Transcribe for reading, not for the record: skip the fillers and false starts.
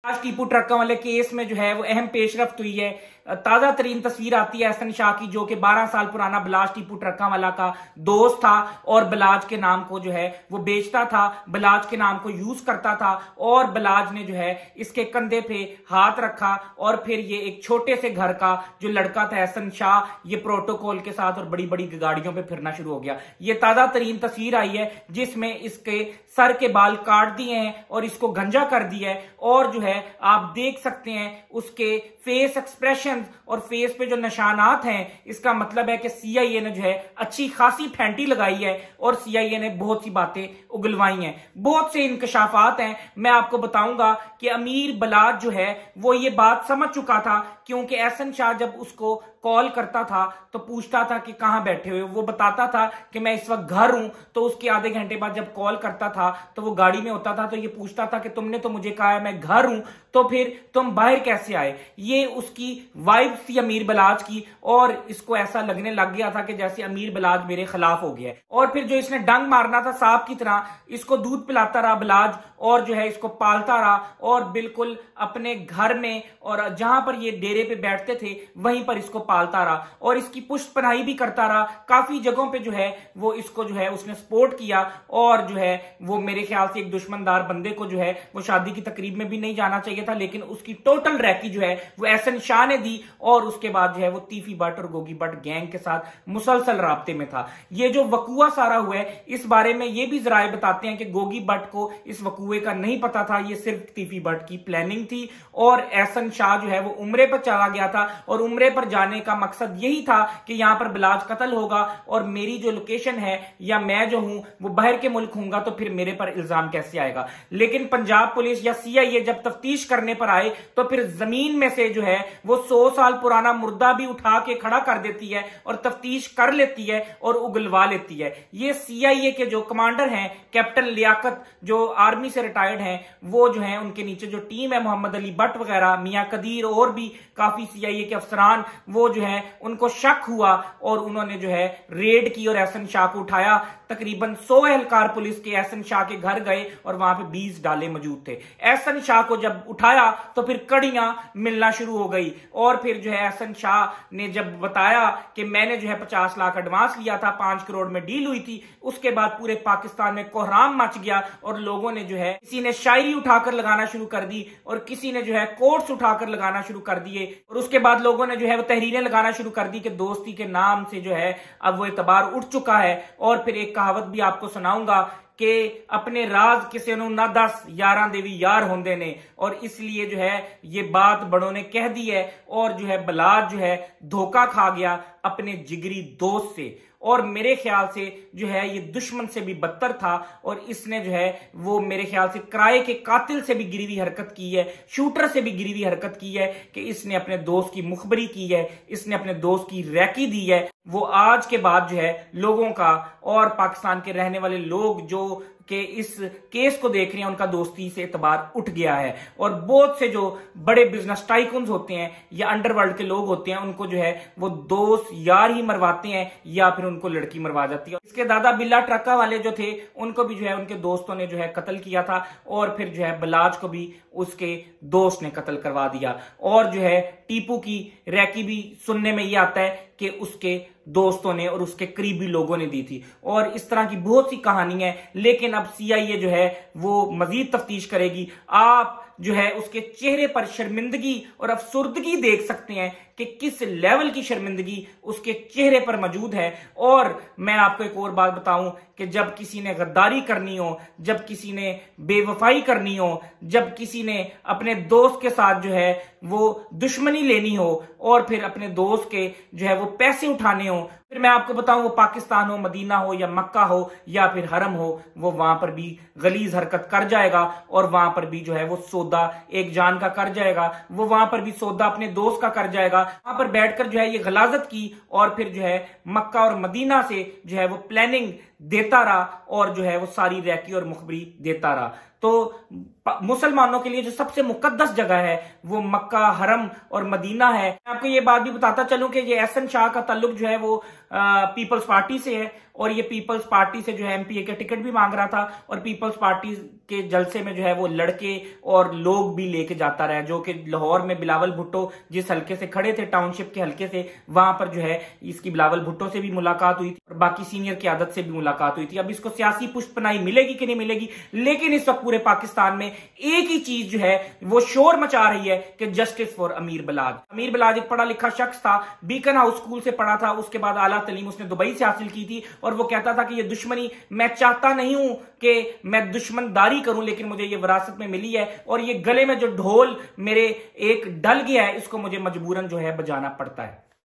आज टीपू ट्रकों वाले केस में जो है वो अहम पेशरफ्त हुई है। ताजा तरीन तस्वीर आती है एहसन शाह की, जो कि 12 साल पुराना बलाज टीपू ट्रका वाला का दोस्त था और बलाज के नाम को जो है वो बेचता था, बलाज के नाम को यूज करता था और बलाज ने जो है इसके कंधे पे हाथ रखा और फिर ये एक छोटे से घर का जो लड़का था एहसन शाह, ये प्रोटोकॉल के साथ और बड़ी बड़ी गाड़ियों पे फिरना शुरू हो गया। ये ताजा तरीन तस्वीर आई है जिसमें इसके सर के बाल काट दिए हैं और इसको गंजा कर दिया है और जो है आप देख सकते हैं उसके फेस एक्सप्रेशन और फेस पे जो निशानात हैं, इसका मतलब है कि सीआईए ने जो है अच्छी खासी फैंटी लगाई है और सीआईए ने बहुत सी बातें उगलवाई हैं, बहुत से इंकशाफात हैं। मैं आपको बताऊंगा कि अमीर बलाज जो है वो ये बात समझ चुका था, क्योंकि एहसन शाह जब उसको कॉल करता था तो पूछता था कि कहां बैठे हुए, वो बताता था कि मैं इस वक्त घर हूं, तो उसके आधे घंटे बाद जब कॉल करता था तो वो गाड़ी में होता था, तो ये पूछता था कि तुमने तो मुझे कहा है मैं घर हूं, तो फिर तुम बाहर कैसे आए। ये उसकी वाइब थी अमीर बलाज की और इसको ऐसा लगने लग गया था कि जैसे अमीर बलाज मेरे खिलाफ हो गया है। और फिर जो इसने डंग मारना था सांप की तरह, इसको दूध पिलाता रहा बलाज और जो है इसको पालता रहा और बिल्कुल अपने घर में और जहां पर ये डेरे पे बैठते थे वहीं पर इसको पालता रहा और इसकी पुष्ट पनाही भी करता रहा। काफी जगहों पे जो है वो इसको जो है उसने सपोर्ट किया और जो है वो मेरे ख्याल से एक दुश्मनदार बंदे को जो है वो शादी की तकरीब में भी नहीं जाना चाहिए था, लेकिन उसकी टोटल रैकी जो है वो एहसन शाह ने दी और उसके बाद जो है वो तीफी भट्ट और गोगी भट्ट गैंग के साथ मुसलसल राब्ते में था। ये जो वकुआ सारा हुआ है इस बारे में ये भी जराए बताते हैं कि गोगी भट्ट को इस वकुए का नहीं पता था, ये सिर्फ तीफी भट्ट की प्लानिंग थी और एहसन शाह जो है वो उम्रे पर चला गया था और उम्रे पर जाने का मकसद यही था कि यहां पर बलाज कत्ल होगा और मेरी जो लोकेशन है या मैं जो हूं वो बाहर के मुल्क हूंगा, तो फिर मेरे पर इल्जाम कैसे आएगा। लेकिन पंजाब पुलिस या सीआईए जब तफ्तीश करने पर आए तो फिर जमीन में से जो है वो 100 साल पुराना मुर्दा भी उठा के खड़ा कर देती है और तफ्तीश कर लेती है और उगलवा लेती है। ये सीआईए के जो कमांडर हैं कैप्टन लियाकत, जो आर्मी से रिटायर्ड हैं, वो जो है उनके नीचे जो टीम है मोहम्मद अली भट्ट वगैरह, मियां कदीर और भी काफी सीआईए के अफसरान, वो जो है उनको शक हुआ और उन्होंने जो है रेड की और एहसन शाह को उठाया। तकरीबन 100 एहलकार पुलिस के एहसन शाह के घर गए और वहां पे 20 डाले मौजूद थे। एहसन शाह को जब उठाया तो फिर कड़ियां मिलना शुरू हो गई और फिर जो है एहसन शाह ने जब बताया कि मैंने जो है 50 लाख एडवांस लिया था, 5 करोड़ में डील हुई थी, उसके बाद पूरे पाकिस्तान में कोहराम मच गया और लोगों ने जो है किसी ने शायरी उठाकर लगाना शुरू कर दी और किसी ने जो है कोट्स उठाकर लगाना शुरू कर दिए और उसके बाद लोगों ने जो है वो तहरीरें लगाना शुरू कर दी कि दोस्ती के नाम से जो है अब वो एतबार उठ चुका है। और फिर एक कहावत भी आपको सुनाऊंगा कि अपने राज किसी नु ना दस 11 देवी यार होंदे ने, और इसलिए जो है ये बात बड़ों ने कह दी है और जो है बलाज जो है धोखा खा गया अपने जिगरी दोस्त से और मेरे ख्याल से जो है ये दुश्मन से भी बदतर था और इसने जो है वो मेरे ख्याल से किराए के कातिल से भी गिरी हुई हरकत की है, शूटर से भी गिरी हुई हरकत की है कि इसने अपने दोस्त की मुखबरी की है, इसने अपने दोस्त की रैकी दी है। वो आज के बाद जो है लोगों का और पाकिस्तान के रहने वाले लोग जो कि इस केस को देख रहे हैं उनका दोस्ती से एतबार उठ गया है और बहुत से जो बड़े बिजनेस टाइकून्स होते हैं या अंडरवर्ल्ड के लोग होते हैं उनको जो है वो दोस्त यार ही मरवाते हैं या फिर उनको लड़की मरवा जाती है। इसके दादा बिल्ला ट्रका वाले जो थे उनको भी जो है उनके दोस्तों ने जो है कत्ल किया था और फिर जो है बलाज को भी उसके दोस्त ने कत्ल करवा दिया और जो है टीपू की रैकी भी सुनने में ये आता है कि उसके दोस्तों ने और उसके करीबी लोगों ने दी थी और इस तरह की बहुत सी कहानी है। लेकिन अब सीआईए जो है वो मजीद तफ्तीश करेगी। आप जो है उसके चेहरे पर शर्मिंदगी और अफसुर्दगी देख सकते हैं कि किस लेवल की शर्मिंदगी उसके चेहरे पर मौजूद है। और मैं आपको एक और बात बताऊं कि जब किसी ने गद्दारी करनी हो, जब किसी ने बेवफाई करनी हो, जब किसी ने अपने दोस्त के साथ जो है वो दुश्मनी लेनी हो और फिर अपने दोस्त के जो है वो पैसे उठाने हो, फिर मैं आपको बताऊं वो पाकिस्तान हो, मदीना हो या मक्का हो या फिर हरम हो, वो वहां पर भी गलीज हरकत कर जाएगा और वहां पर भी जो है वो सौदा एक जान का कर जाएगा, वो वहां पर भी सौदा अपने दोस्त का कर जाएगा। वहां पर बैठकर जो है ये गलाजत की और फिर जो है मक्का और मदीना से जो है वो प्लानिंग देता रहा और जो है वो सारी रैकी और मुखबरी देता रहा। तो मुसलमानों के लिए जो सबसे मुकद्दस जगह है वो मक्का, हरम और मदीना है। मैं आपको ये बात भी बताता चलूं कि ये एहसन शाह का ताल्लुक जो है वो पीपल्स पार्टी से है और ये पीपल्स पार्टी से जो है एमपीए के टिकट भी मांग रहा था और पीपल्स पार्टी के जलसे में जो है वो लड़के और लोग भी लेके जाता रहा, जो कि लाहौर में बिलावल भुट्टो जिस हल्के से खड़े थे, टाउनशिप के हल्के से, वहां पर जो है इसकी बिलावल भुट्टो से भी मुलाकात हुई थी और बाकी सीनियर क्यादत से भी मुलाकात हुई थी। अब इसको सियासी पुष्पनाई मिलेगी कि नहीं मिलेगी, लेकिन इस वक्त पूरे पाकिस्तान में एक ही चीज जो है वो शोर मचा रही है कि जस्टिस फॉर अमीर बलाज। अमीर बलाज एक पढ़ा लिखा शख्स था, बीकन हाउस स्कूल से पढ़ा था, उसके बाद आला तालीम उसने दुबई से हासिल की थी और वो कहता था कि ये दुश्मनी मैं चाहता नहीं हूं कि मैं दुश्मनदारी करूं, लेकिन मुझे ये विरासत में मिली है और ये गले में जो ढोल मेरे एक डल गया है इसको मुझे मजबूरन जो है बजाना पड़ता है।